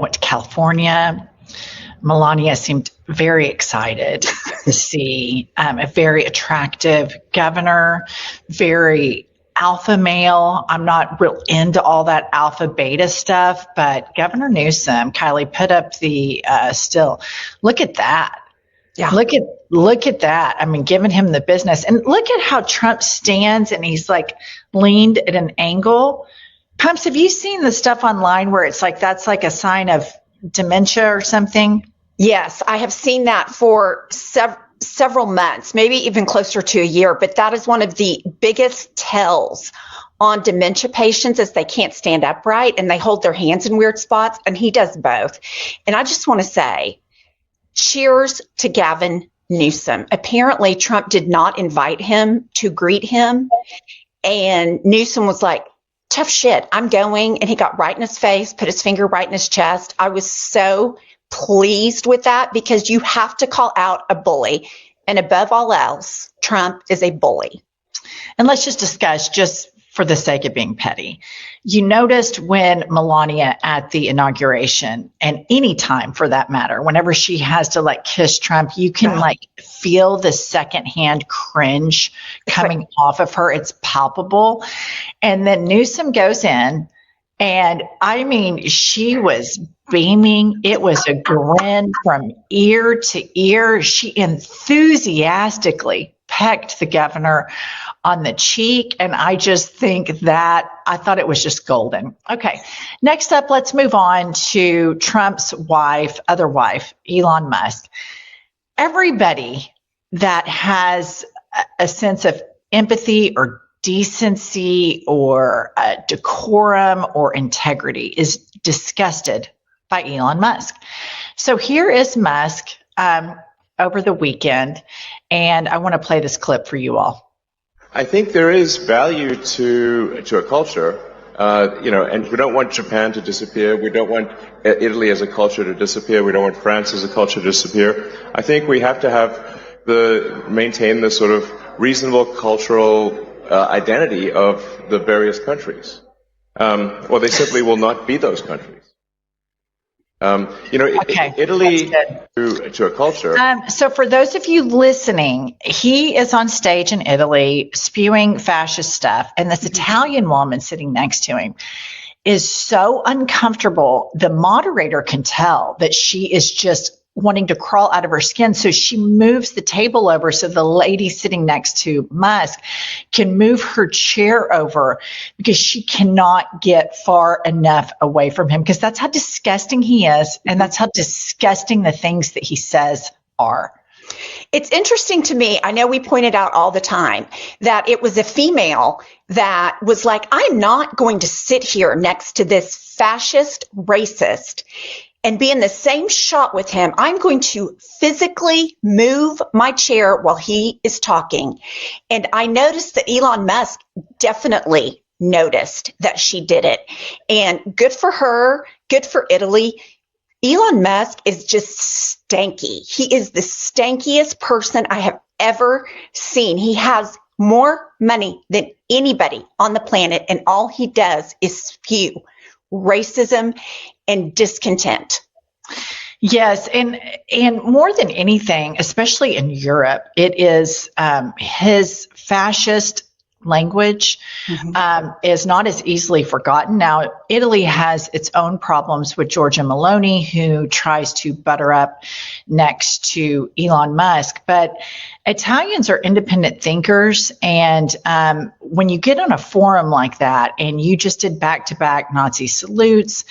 went to California. Melania seemed very excited to see a very attractive governor, very alpha male. I'm not real into all that alpha beta stuff, but Governor Newsom, Kylie, put up the still. Look at that. Yeah. Look at that. I mean, giving him the business. And look at how Trump stands and he's like leaned at an angle. Pumps, have you seen the stuff online where it's like that's like a sign of dementia or something? Yes, I have seen that for several months, maybe even closer to a year. But that is one of the biggest tells on dementia patients is they can't stand upright and they hold their hands in weird spots. And he does both. And I just want to say, cheers to Gavin Newsom. Apparently, Trump did not invite him to greet him. And Newsom was like, tough shit, I'm going. And he got right in his face, put his finger right in his chest. I was so pleased with that because you have to call out a bully. And above all else, Trump is a bully. And let's just discuss, just for the sake of being petty, you noticed when Melania at the inauguration, and any time for that matter, whenever she has to like kiss Trump, you can like feel the secondhand cringe coming off of her. It's palpable. And then Newsom goes in, and I mean, she was beaming. It was a grin from ear to ear. She enthusiastically pecked the governor on the cheek. And I just think that I thought it was just golden. Okay. Next up, let's move on to Trump's other wife, Elon Musk. Everybody that has a sense of empathy or decency or decorum or integrity is disgusted by Elon Musk. So here is Musk over the weekend, and I want to play this clip for you all. I think there is value to a culture, and we don't want Japan to disappear. We don't want Italy as a culture to disappear. We don't want France as a culture to disappear. I think we have to maintain the sort of reasonable cultural identity of the various countries, or they simply will not be those countries. Okay, Italy to a culture. So for those of you listening, he is on stage in Italy spewing fascist stuff, and this Italian woman sitting next to him is so uncomfortable. The moderator can tell that she is just wanting to crawl out of her skin. So she moves the table over so the lady sitting next to Musk can move her chair over because she cannot get far enough away from him, because that's how disgusting he is. And that's how disgusting the things that he says are. It's interesting to me. I know we pointed out all the time that it was a female that was like, I'm not going to sit here next to this fascist racist and be in the same shot with him. I'm going to physically move my chair while he is talking. And I noticed that Elon Musk definitely noticed that she did it. And good for her, good for Italy. Elon Musk is just stanky. He is the stankiest person I have ever seen. He has more money than anybody on the planet, and all he does is spew racism and discontent. Yes, and more than anything, especially in Europe, it is his fascist language is not as easily forgotten. Now, Italy has its own problems with Giorgia Meloni, who tries to butter up next to Elon Musk. But Italians are independent thinkers. And when you get on a forum like that and you just did back-to-back Nazi salutes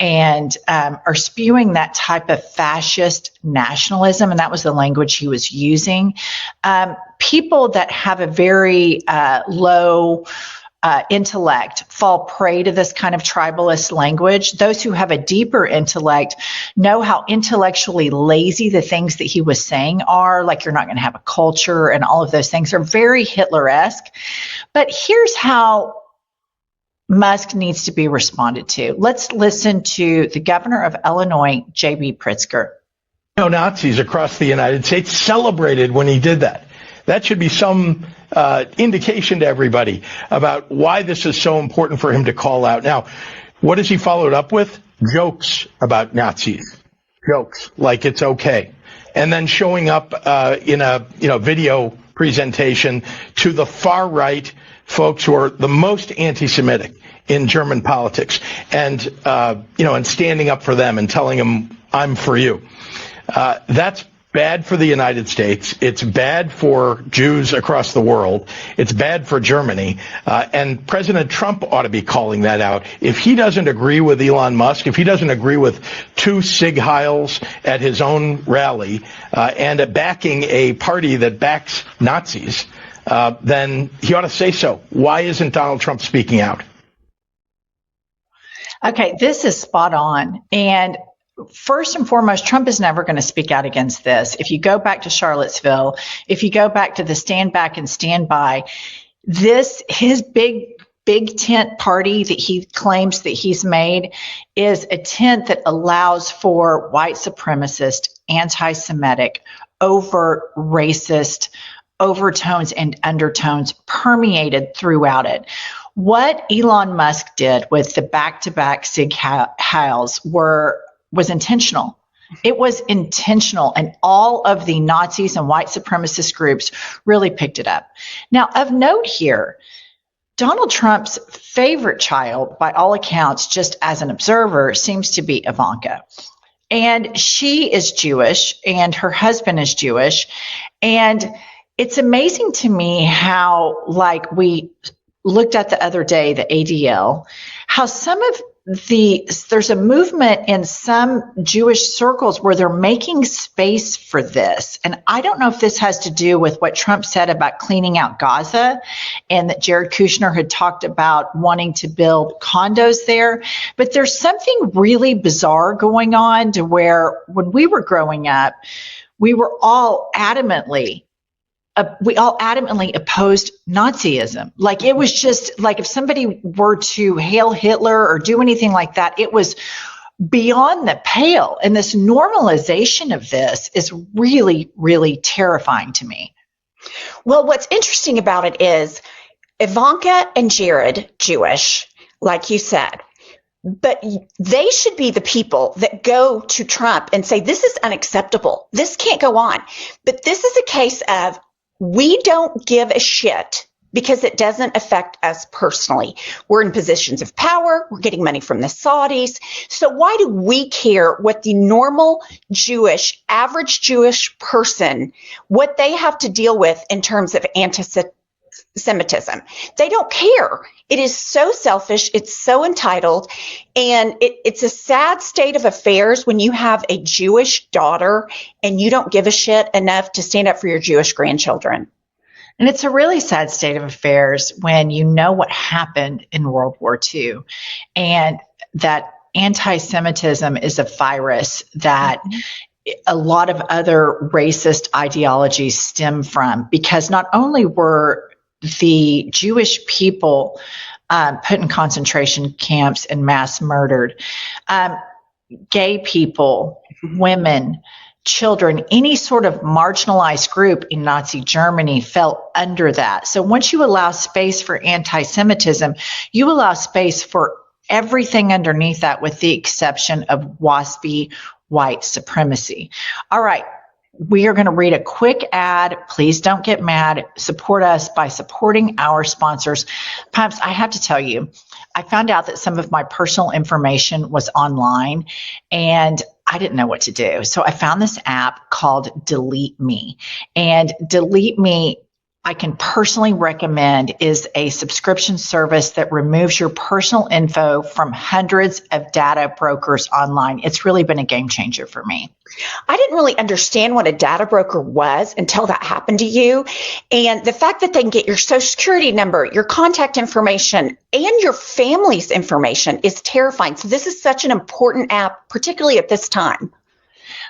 and are spewing that type of fascist nationalism, and that was the language he was using, people that have a very low intellect fall prey to this kind of tribalist language. Those who have a deeper intellect know how intellectually lazy the things that he was saying are, like you're not going to have a culture and all of those things are very Hitler-esque. But here's how Musk needs to be responded to. Let's listen to the governor of Illinois, J.B. Pritzker. Nazis across the United States celebrated when he did that. That should be some indication to everybody about why this is so important for him to call out. Now, what has he followed up with? jokes about Nazis, jokes like it's okay, and then showing up in a video presentation to the far right folks who are the most anti-Semitic in German politics, and and standing up for them and telling them I'm for you. That's bad for the United States. It's bad for Jews across the world. It's bad for Germany. And President Trump ought to be calling that out. If he doesn't agree with Elon Musk, if he doesn't agree with 2 Sig Heils at his own rally and backing a party that backs Nazis, then he ought to say so. Why isn't Donald Trump speaking out? Okay, this is spot on. And first and foremost, Trump is never going to speak out against this. If you go back to Charlottesville, if you go back to the stand back and stand by, his big tent party that he claims that he's made is a tent that allows for white supremacist, anti-Semitic, overt racist overtones and undertones permeated throughout it. What Elon Musk did with the back-to-back Sig Heils was intentional. It was intentional, and all of the Nazis and white supremacist groups really picked it up. Now, of note here, Donald Trump's favorite child, by all accounts, just as an observer, seems to be Ivanka. And she is Jewish, and her husband is Jewish. And it's amazing to me how, like we looked at the other day, the ADL, how there's a movement in some Jewish circles where they're making space for this. And I don't know if this has to do with what Trump said about cleaning out Gaza and that Jared Kushner had talked about wanting to build condos there. But there's something really bizarre going on to where when we were growing up, we all adamantly opposed Nazism. Like, it was just like if somebody were to hail Hitler or do anything like that, it was beyond the pale. And this normalization of this is really, really terrifying to me. Well, what's interesting about it is Ivanka and Jared, Jewish, like you said, but they should be the people that go to Trump and say, this is unacceptable. This can't go on. But this is a case of, we don't give a shit because it doesn't affect us personally. We're in positions of power. We're getting money from the Saudis. So why do we care what the normal average Jewish person, what they have to deal with in terms of anti-Semitism? They don't care. It is so selfish. It's so entitled. And it's a sad state of affairs when you have a Jewish daughter and you don't give a shit enough to stand up for your Jewish grandchildren. And it's a really sad state of affairs when you know what happened in World War II and that anti-Semitism is a virus that a lot of other racist ideologies stem from, because not only were the Jewish people put in concentration camps and mass murdered, gay people, women, children, any sort of marginalized group in Nazi Germany fell under that. So once you allow space for anti-Semitism, you allow space for everything underneath that, with the exception of waspy white supremacy. All right. We are going to read a quick ad. Please don't get mad. Support us by supporting our sponsors. Pumps, I have to tell you, I found out that some of my personal information was online and I didn't know what to do. So I found this app called DeleteMe. And DeleteMe, I can personally recommend, is a subscription service that removes your personal info from hundreds of data brokers online. It's really been a game changer for me. I didn't really understand what a data broker was until that happened to you. And the fact that they can get your social security number, your contact information, and your family's information is terrifying. So this is such an important app, particularly at this time.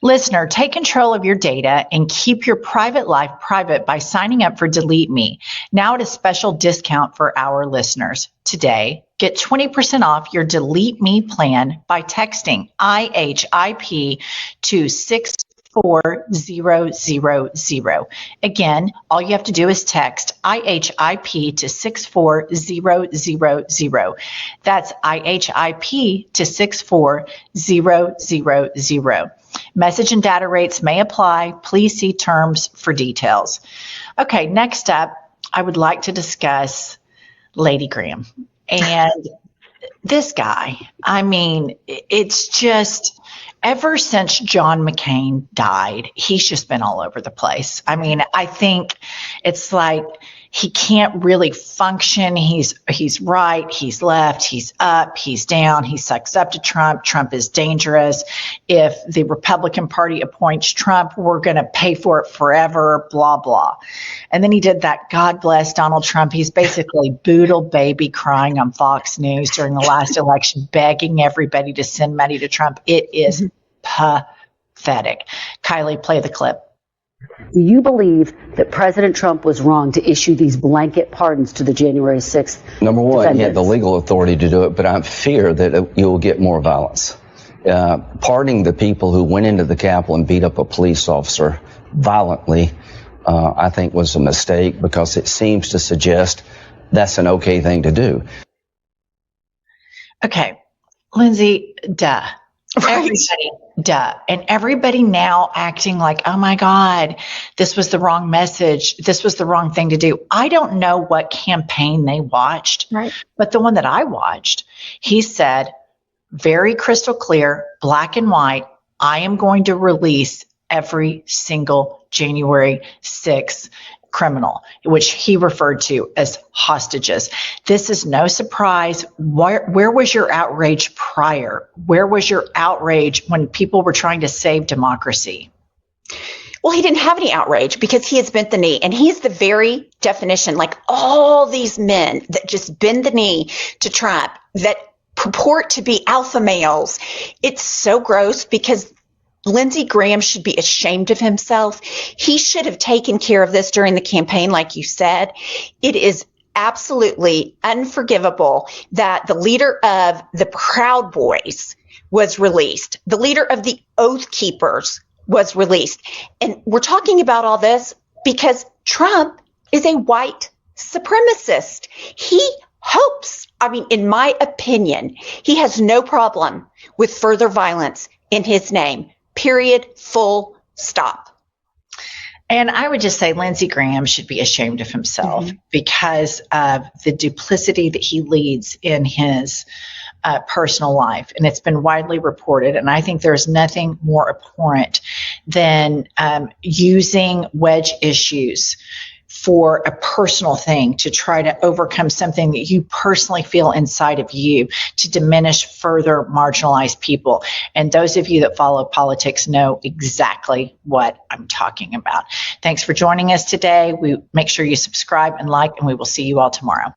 Listener, take control of your data and keep your private life private by signing up for DeleteMe. Now at a special discount for our listeners. Today, get 20% off your DeleteMe plan by texting IHIP to 6 64000. Again, all you have to do is text IHIP to 64000. That's IHIP to 64000. Message and data rates may apply. Please see terms for details. Okay, next up, I would like to discuss Lady Graham. And this guy, I mean, it's just, ever since John McCain died, he's just been all over the place. I mean, I think it's like he can't really function. He's right, he's left, he's up, he's down, he sucks up to Trump. Trump is dangerous. If the Republican Party appoints Trump, we're going to pay for it forever, blah, blah. And then he did that, God bless Donald Trump. He's basically boodle baby crying on Fox News during the last election, begging everybody to send money to Trump. It is pathetic. Kylie, play the clip. Do you believe that President Trump was wrong to issue these blanket pardons to the January 6th Number one, defendants? he had the legal authority to do it, but I fear that you will get more violence. Pardoning the people who went into the Capitol and beat up a police officer violently, I think was a mistake, because it seems to suggest that's an okay thing to do. Okay, Lindsay, duh. Right. Everybody, duh. And everybody now acting like, oh my God, this was the wrong message. This was the wrong thing to do. I don't know what campaign they watched, Right. but the one that I watched, he said very crystal clear, black and white, I am going to release every single January 6th criminal, which he referred to as hostages. This is no surprise. Where was your outrage prior? Where was your outrage when people were trying to save democracy? Well, he didn't have any outrage because he has bent the knee, and he's the very definition, like all these men that just bend the knee to Trump that purport to be alpha males. It's so gross, because Lindsey Graham should be ashamed of himself. He should have taken care of this during the campaign, like you said. It is absolutely unforgivable that the leader of the Proud Boys was released. The leader of the Oath Keepers was released. And we're talking about all this because Trump is a white supremacist. He hopes, I mean, in my opinion, he has no problem with further violence in his name. Period. Full stop. And I would just say Lindsey Graham should be ashamed of himself because of the duplicity that he leads in his personal life. And it's been widely reported. And I think there's nothing more abhorrent than using wedge issues for a personal thing to try to overcome something that you personally feel inside of you to diminish further marginalized people. And those of you that follow politics know exactly what I'm talking about. Thanks for joining us today. We make sure you subscribe and like, and we will see you all tomorrow.